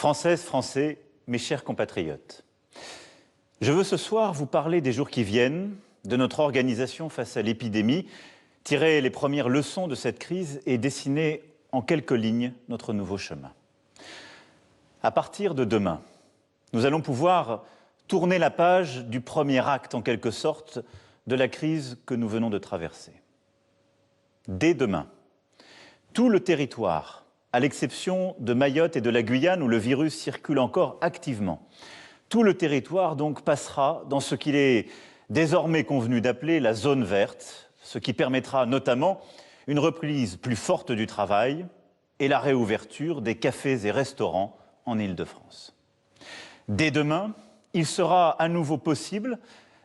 Françaises, Français, mes chers compatriotes, je veux ce soir vous parler des jours qui viennent, de notre organisation face à l'épidémie, tirer les premières leçons de cette crise et dessiner en quelques lignes notre nouveau chemin. À partir de demain, nous allons pouvoir tourner la page du premier acte, en quelque sorte, de la crise que nous venons de traverser. Dès demain, tout le territoire, à l'exception de Mayotte et de la Guyane où le virus circule encore activement, tout le territoire donc passera dans ce qu'il est désormais convenu d'appeler la zone verte, ce qui permettra notamment une reprise plus forte du travail et la réouverture des cafés et restaurants en Île-de-France. Dès demain, il sera à nouveau possible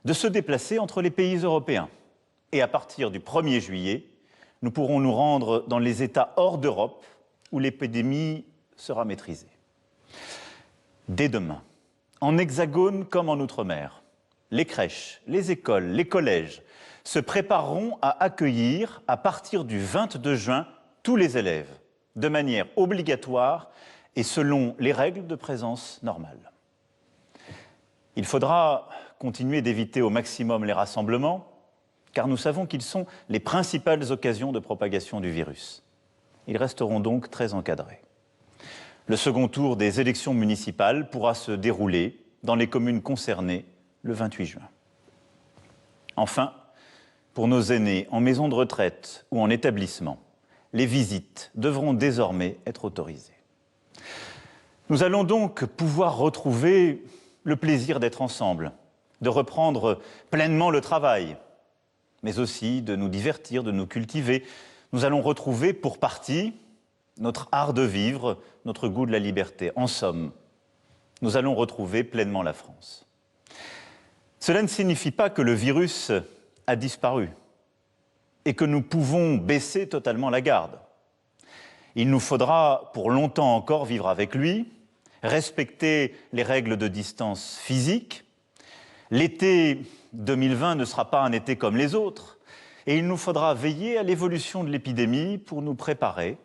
de se déplacer entre les pays européens. Et à partir du 1er juillet, nous pourrons nous rendre dans les États hors d'Europe où l'épidémie sera maîtrisée. Dès demain, en Hexagone comme en Outre-mer, les crèches, les écoles, les collèges se prépareront à accueillir, à partir du 22 juin, tous les élèves, de manière obligatoire et selon les règles de présence normales. Il faudra continuer d'éviter au maximum les rassemblements, car nous savons qu'ils sont les principales occasions de propagation du virus. Ils resteront donc très encadrés. Le second tour des élections municipales pourra se dérouler dans les communes concernées le 28 juin. Enfin, pour nos aînés en maison de retraite ou en établissement, les visites devront désormais être autorisées. Nous allons donc pouvoir retrouver le plaisir d'être ensemble, de reprendre pleinement le travail, mais aussi de nous divertir, de nous cultiver. Nous allons retrouver pour partie notre art de vivre, notre goût de la liberté. En somme, nous allons retrouver pleinement la France. Cela ne signifie pas que le virus a disparu et que nous pouvons baisser totalement la garde. Il nous faudra pour longtemps encore vivre avec lui, respecter les règles de distance physique. L'été 2020 ne sera pas un été comme les autres et il nous faudra veiller à l'évolution de l'épidémie pour nous préparer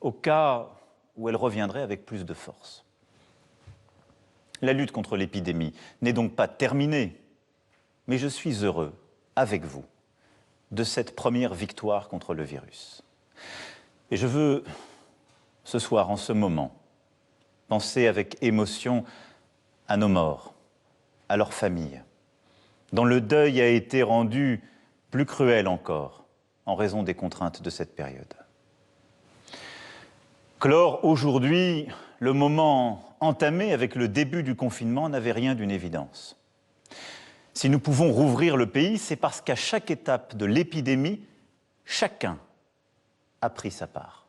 au cas où elle reviendrait avec plus de force. La lutte contre l'épidémie n'est donc pas terminée, mais je suis heureux, avec vous, de cette première victoire contre le virus. Et je veux, ce soir, en ce moment, penser avec émotion à nos morts, à leurs familles, dont le deuil a été rendu plus cruel encore en raison des contraintes de cette période. Clore aujourd'hui le moment entamé avec le début du confinement n'avait rien d'une évidence. Si nous pouvons rouvrir le pays, c'est parce qu'à chaque étape de l'épidémie, chacun a pris sa part.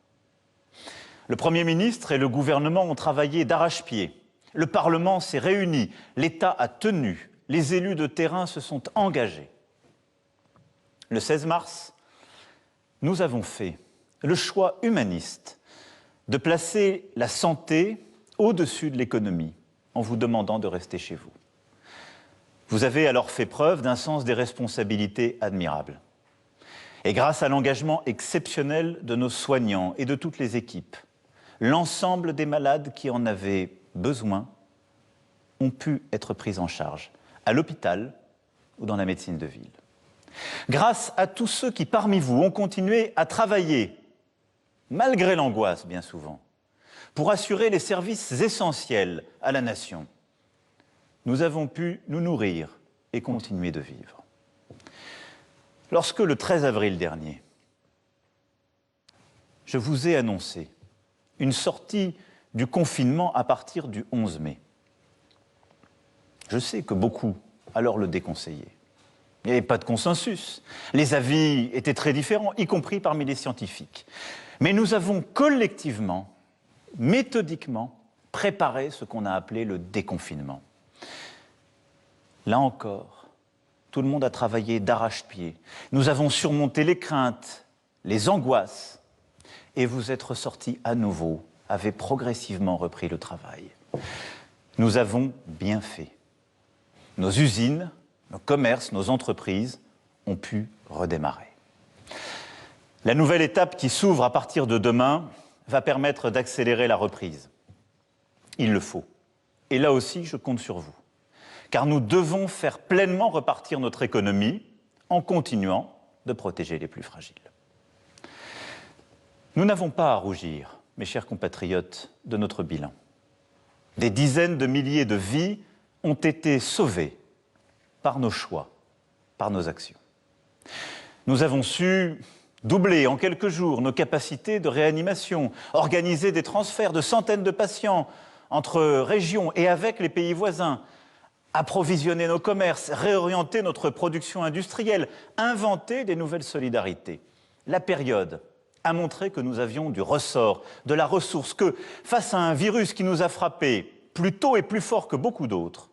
Le Premier ministre et le gouvernement ont travaillé d'arrache-pied. Le Parlement s'est réuni, l'État a tenu, les élus de terrain se sont engagés. Le 16 mars, nous avons fait le choix humaniste de placer la santé au-dessus de l'économie en vous demandant de rester chez vous. Vous avez alors fait preuve d'un sens des responsabilités admirable. Et grâce à l'engagement exceptionnel de nos soignants et de toutes les équipes, l'ensemble des malades qui en avaient besoin ont pu être pris en charge, à l'hôpital ou dans la médecine de ville. Grâce à tous ceux qui, parmi vous, ont continué à travailler, malgré l'angoisse bien souvent, pour assurer les services essentiels à la nation, nous avons pu nous nourrir et continuer de vivre. Lorsque le 13 avril dernier, je vous ai annoncé une sortie du confinement à partir du 11 mai, je sais que beaucoup alors le déconseillaient. Il n'y avait pas de consensus. Les avis étaient très différents, y compris parmi les scientifiques. Mais nous avons collectivement, méthodiquement, préparé ce qu'on a appelé le déconfinement. Là encore, tout le monde a travaillé d'arrache-pied. Nous avons surmonté les craintes, les angoisses, et vous êtes ressortis à nouveau, avez progressivement repris le travail. Nous avons bien fait. Nos usines, nos commerces, nos entreprises ont pu redémarrer. La nouvelle étape qui s'ouvre à partir de demain va permettre d'accélérer la reprise. Il le faut. Et là aussi, je compte sur vous. Car nous devons faire pleinement repartir notre économie en continuant de protéger les plus fragiles. Nous n'avons pas à rougir, mes chers compatriotes, de notre bilan. Des dizaines de milliers de vies ont été sauvées par nos choix, par nos actions. Nous avons su doubler en quelques jours nos capacités de réanimation, organiser des transferts de centaines de patients entre régions et avec les pays voisins, approvisionner nos commerces, réorienter notre production industrielle, inventer des nouvelles solidarités. La période a montré que nous avions du ressort, de la ressource, que face à un virus qui nous a frappés plus tôt et plus fort que beaucoup d'autres,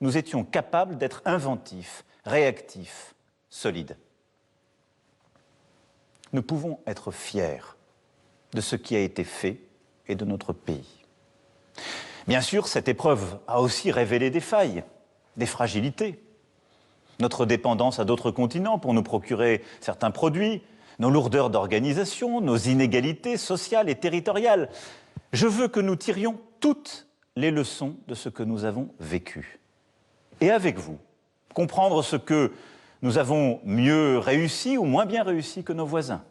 nous étions capables d'être inventifs, réactifs, solides. Nous pouvons être fiers de ce qui a été fait et de notre pays. Bien sûr, cette épreuve a aussi révélé des failles, des fragilités. Notre dépendance à d'autres continents pour nous procurer certains produits, nos lourdeurs d'organisation, nos inégalités sociales et territoriales. Je veux que nous tirions toutes les leçons de ce que nous avons vécu. Et avec vous, comprendre ce que nous avons mieux réussi ou moins bien réussi que nos voisins.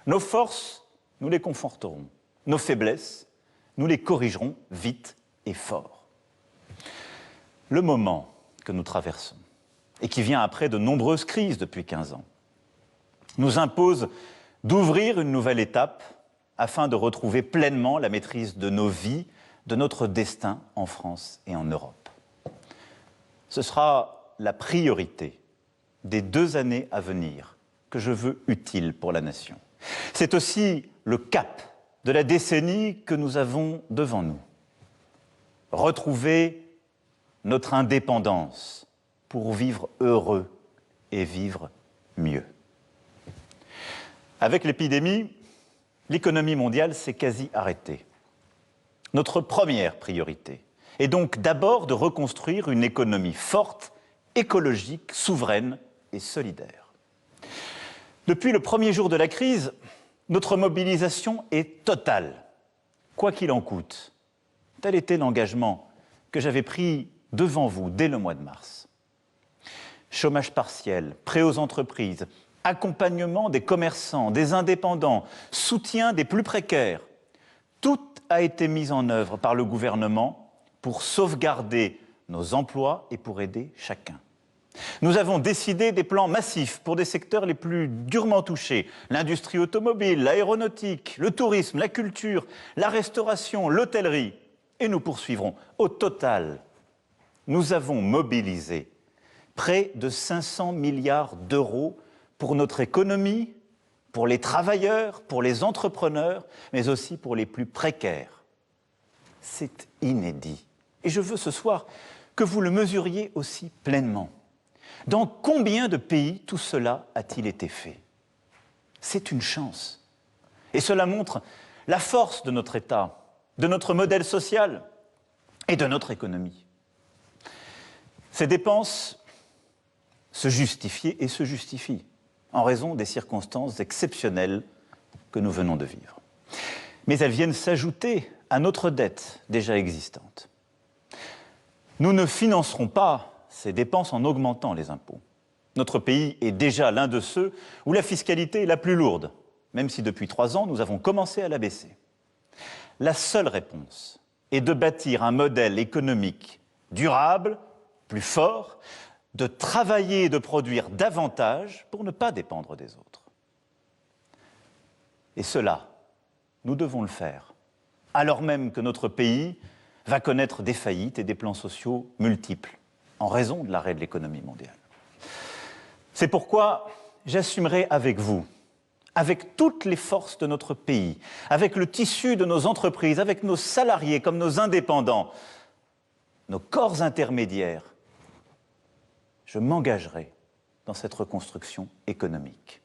Nos forces, nous les conforterons. Nos faiblesses, nous les corrigerons vite et fort. Le moment que nous traversons, et qui vient après de nombreuses crises depuis 15 ans, nous impose d'ouvrir une nouvelle étape afin de retrouver pleinement la maîtrise de nos vies, de notre destin en France et en Europe. Ce sera la priorité des 2 années à venir que je veux utiles pour la nation. C'est aussi le cap de la décennie que nous avons devant nous. Retrouver notre indépendance pour vivre heureux et vivre mieux. Avec l'épidémie, l'économie mondiale s'est quasi arrêtée. Notre première priorité est donc d'abord de reconstruire une économie forte, écologique, souveraine et solidaire. Depuis le premier jour de la crise, notre mobilisation est totale, quoi qu'il en coûte. Tel était l'engagement que j'avais pris devant vous dès le mois de mars. Chômage partiel, prêt aux entreprises, accompagnement des commerçants, des indépendants, soutien des plus précaires. Tout a été mis en œuvre par le gouvernement pour sauvegarder nos emplois et pour aider chacun. Nous avons décidé des plans massifs pour des secteurs les plus durement touchés. L'industrie automobile, l'aéronautique, le tourisme, la culture, la restauration, l'hôtellerie. Et nous poursuivrons. Au total, nous avons mobilisé près de 500 milliards d'euros pour notre économie, pour les travailleurs, pour les entrepreneurs, mais aussi pour les plus précaires. C'est inédit. Et je veux ce soir que vous le mesuriez aussi pleinement. Dans combien de pays tout cela a-t-il été fait? C'est une chance. Et cela montre la force de notre État, de notre modèle social et de notre économie. Ces dépenses se justifiaient et se justifient en raison des circonstances exceptionnelles que nous venons de vivre. Mais elles viennent s'ajouter à notre dette déjà existante. Nous ne financerons pas ces dépenses en augmentant les impôts. Notre pays est déjà l'un de ceux où la fiscalité est la plus lourde, même si depuis 3 ans, nous avons commencé à la baisser. La seule réponse est de bâtir un modèle économique durable, plus fort, de travailler et de produire davantage pour ne pas dépendre des autres. Et cela, nous devons le faire, alors même que notre pays va connaître des faillites et des plans sociaux multiples, en raison de l'arrêt de l'économie mondiale. C'est pourquoi j'assumerai avec vous, avec toutes les forces de notre pays, avec le tissu de nos entreprises, avec nos salariés comme nos indépendants, nos corps intermédiaires, je m'engagerai dans cette reconstruction économique.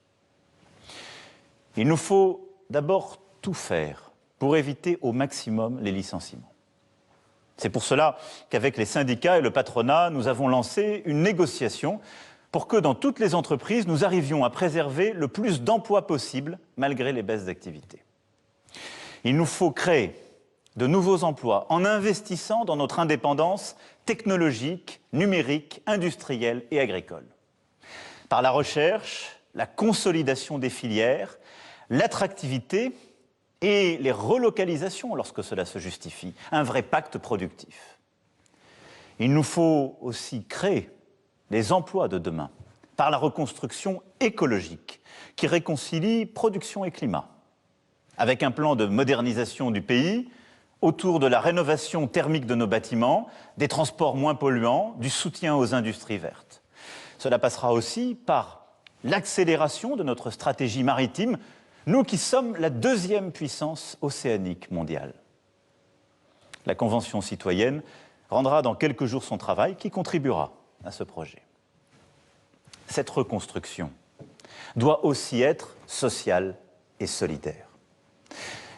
Il nous faut d'abord tout faire pour éviter au maximum les licenciements. C'est pour cela qu'avec les syndicats et le patronat, nous avons lancé une négociation pour que dans toutes les entreprises, nous arrivions à préserver le plus d'emplois possible malgré les baisses d'activité. Il nous faut créer de nouveaux emplois en investissant dans notre indépendance technologique, numérique, industrielle et agricole. Par la recherche, la consolidation des filières, l'attractivité et les relocalisations lorsque cela se justifie, un vrai pacte productif. Il nous faut aussi créer les emplois de demain par la reconstruction écologique qui réconcilie production et climat, avec un plan de modernisation du pays autour de la rénovation thermique de nos bâtiments, des transports moins polluants, du soutien aux industries vertes. Cela passera aussi par l'accélération de notre stratégie maritime, nous qui sommes la deuxième puissance océanique mondiale. La Convention citoyenne rendra dans quelques jours son travail qui contribuera à ce projet. Cette reconstruction doit aussi être sociale et solidaire.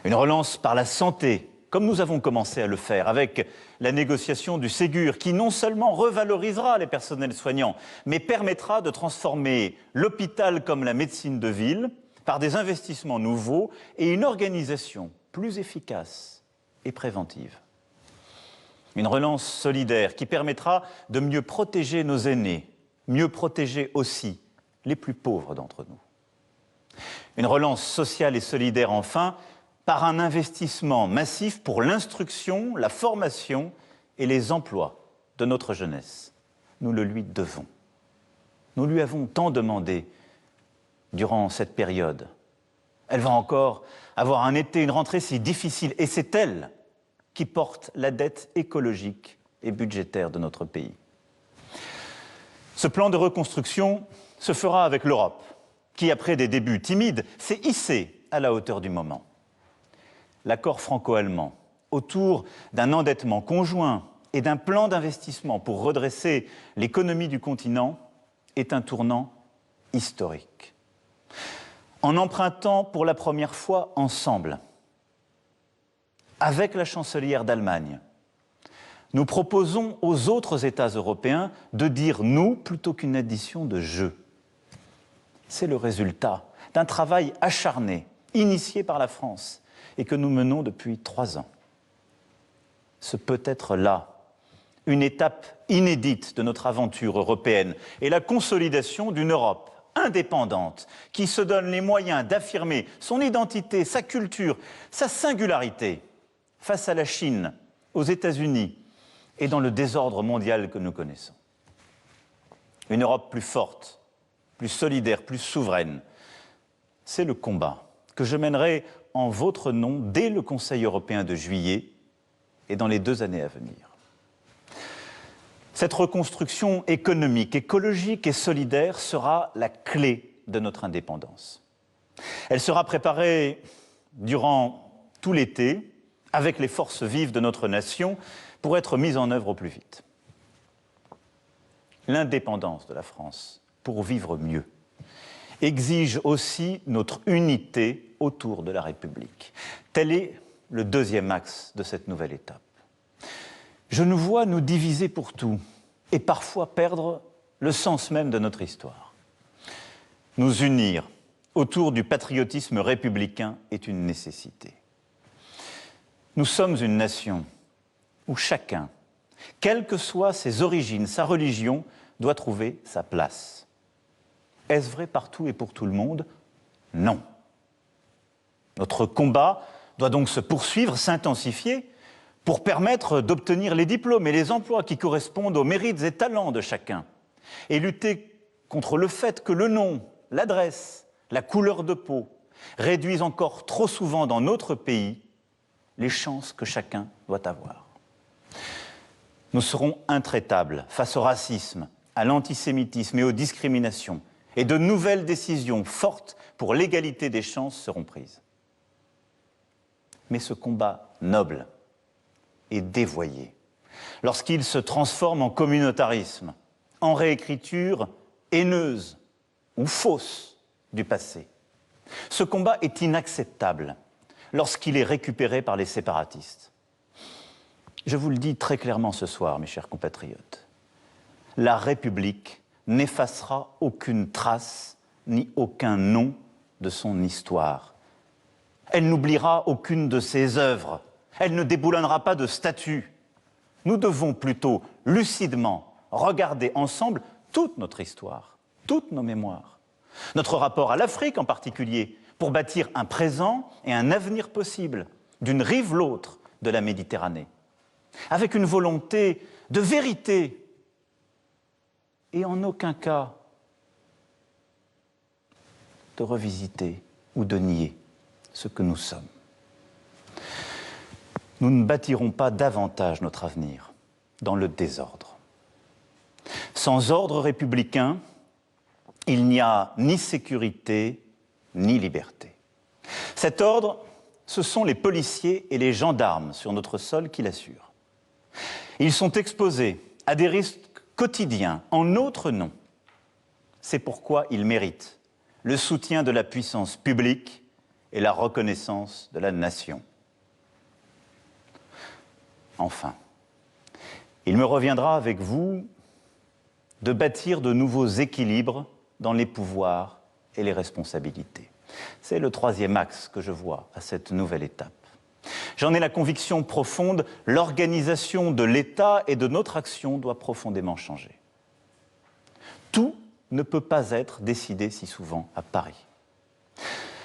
Une relance par la santé, comme nous avons commencé à le faire avec la négociation du Ségur, qui non seulement revalorisera les personnels soignants, mais permettra de transformer l'hôpital comme la médecine de ville par des investissements nouveaux et une organisation plus efficace et préventive. Une relance solidaire qui permettra de mieux protéger nos aînés, mieux protéger aussi les plus pauvres d'entre nous. Une relance sociale et solidaire enfin, par un investissement massif pour l'instruction, la formation et les emplois de notre jeunesse. Nous le lui devons. Nous lui avons tant demandé durant cette période. Elle va encore avoir un été, une rentrée si difficile, et c'est elle qui porte la dette écologique et budgétaire de notre pays. Ce plan de reconstruction se fera avec l'Europe, qui, après des débuts timides, s'est hissée à la hauteur du moment. L'accord franco-allemand autour d'un endettement conjoint et d'un plan d'investissement pour redresser l'économie du continent est un tournant historique. En empruntant pour la première fois ensemble, avec la chancelière d'Allemagne, nous proposons aux autres États européens de dire « nous » plutôt qu'une addition de « je ». C'est le résultat d'un travail acharné, initié par la France, et que nous menons depuis 3 ans. Ce peut être là une étape inédite de notre aventure européenne et la consolidation d'une Europe indépendante qui se donne les moyens d'affirmer son identité, sa culture, sa singularité face à la Chine, aux États-Unis et dans le désordre mondial que nous connaissons. Une Europe plus forte, plus solidaire, plus souveraine, c'est le combat que je mènerai en votre nom dès le Conseil européen de juillet et dans les 2 années à venir. Cette reconstruction économique, écologique et solidaire sera la clé de notre indépendance. Elle sera préparée durant tout l'été avec les forces vives de notre nation pour être mise en œuvre au plus vite. L'indépendance de la France, pour vivre mieux, exige aussi notre unité autour de la République. Tel est le 2e axe de cette nouvelle étape. Je nous vois nous diviser pour tout et parfois perdre le sens même de notre histoire. Nous unir autour du patriotisme républicain est une nécessité. Nous sommes une nation où chacun, quelles que soient ses origines, sa religion, doit trouver sa place. Est-ce vrai partout et pour tout le monde? Non. Notre combat doit donc se poursuivre, s'intensifier, pour permettre d'obtenir les diplômes et les emplois qui correspondent aux mérites et talents de chacun, et lutter contre le fait que le nom, l'adresse, la couleur de peau réduisent encore trop souvent dans notre pays les chances que chacun doit avoir. Nous serons intraitables face au racisme, à l'antisémitisme et aux discriminations, et de nouvelles décisions fortes pour l'égalité des chances seront prises. Mais ce combat noble est dévoyé lorsqu'il se transforme en communautarisme, en réécriture haineuse ou fausse du passé. Ce combat est inacceptable lorsqu'il est récupéré par les séparatistes. Je vous le dis très clairement ce soir, mes chers compatriotes, la République n'effacera aucune trace ni aucun nom de son histoire. Elle n'oubliera aucune de ses œuvres, Elle ne déboulonnera pas de statut. Nous devons plutôt lucidement regarder ensemble toute notre histoire, toutes nos mémoires, notre rapport à l'Afrique en particulier, pour bâtir un présent et un avenir possible d'une rive l'autre de la Méditerranée, avec une volonté de vérité et en aucun cas de revisiter ou de nier ce que nous sommes. Nous ne bâtirons pas davantage notre avenir dans le désordre. Sans ordre républicain, il n'y a ni sécurité ni liberté. Cet ordre, ce sont les policiers et les gendarmes sur notre sol qui l'assurent. Ils sont exposés à des risques quotidiens en notre nom. C'est pourquoi ils méritent le soutien de la puissance publique et la reconnaissance de la nation. Enfin, il me reviendra avec vous de bâtir de nouveaux équilibres dans les pouvoirs et les responsabilités. C'est le troisième axe que je vois à cette nouvelle étape. J'en ai la conviction profonde, l'organisation de l'État et de notre action doit profondément changer. Tout ne peut pas être décidé si souvent à Paris.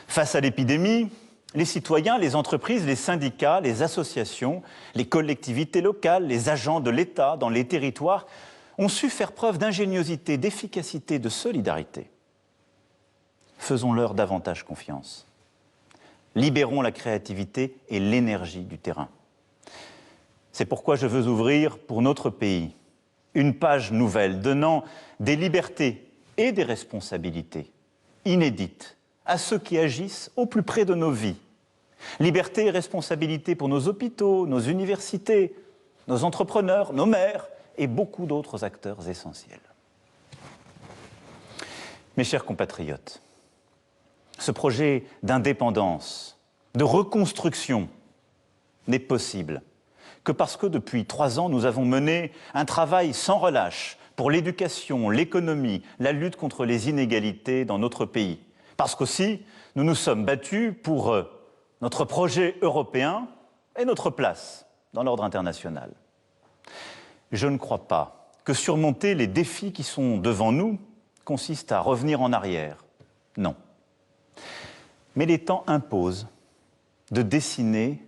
Face à l'épidémie, les citoyens, les entreprises, les syndicats, les associations, les collectivités locales, les agents de l'État dans les territoires ont su faire preuve d'ingéniosité, d'efficacité, de solidarité. Faisons-leur davantage confiance. Libérons la créativité et l'énergie du terrain. C'est pourquoi je veux ouvrir pour notre pays une page nouvelle donnant des libertés et des responsabilités inédites à ceux qui agissent au plus près de nos vies. Liberté et responsabilité pour nos hôpitaux, nos universités, nos entrepreneurs, nos maires et beaucoup d'autres acteurs essentiels. Mes chers compatriotes, ce projet d'indépendance, de reconstruction n'est possible que parce que depuis 3 ans, nous avons mené un travail sans relâche pour l'éducation, l'économie, la lutte contre les inégalités dans notre pays. Parce qu'aussi, nous nous sommes battus pour notre projet européen et notre place dans l'ordre international. Je ne crois pas que surmonter les défis qui sont devant nous consiste à revenir en arrière. Non. Mais les temps imposent de dessiner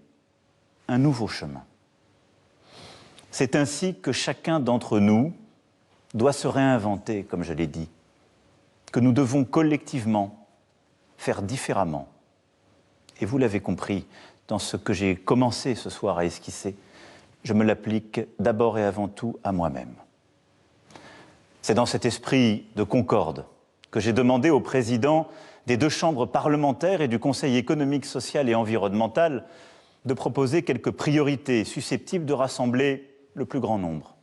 un nouveau chemin. C'est ainsi que chacun d'entre nous doit se réinventer, comme je l'ai dit, que nous devons collectivement faire différemment. Et vous l'avez compris dans ce que j'ai commencé ce soir à esquisser, je me l'applique d'abord et avant tout à moi-même. C'est dans cet esprit de concorde que j'ai demandé au président des 2 chambres parlementaires et du Conseil économique, social et environnemental de proposer quelques priorités susceptibles de rassembler le plus grand nombre.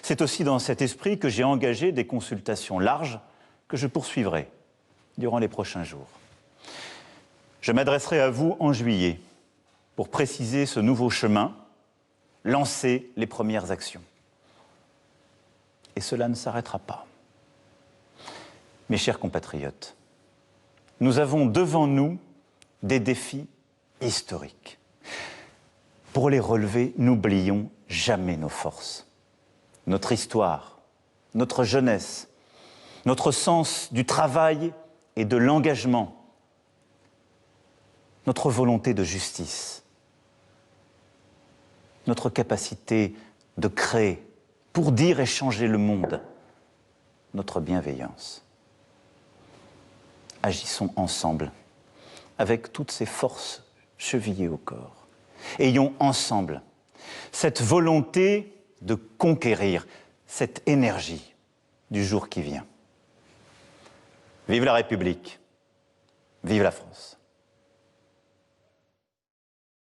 C'est aussi dans cet esprit que j'ai engagé des consultations larges que je poursuivrai durant les prochains jours. Je m'adresserai à vous en juillet pour préciser ce nouveau chemin, lancer les premières actions. Et cela ne s'arrêtera pas. Mes chers compatriotes, nous avons devant nous des défis historiques. Pour les relever, n'oublions jamais nos forces, notre histoire, notre jeunesse, notre sens du travail et de l'engagement, notre volonté de justice, notre capacité de créer pour dire et changer le monde, notre bienveillance. Agissons ensemble, avec toutes ces forces chevillées au corps. Ayons ensemble cette volonté de conquérir, cette énergie du jour qui vient. Vive la République, vive la France.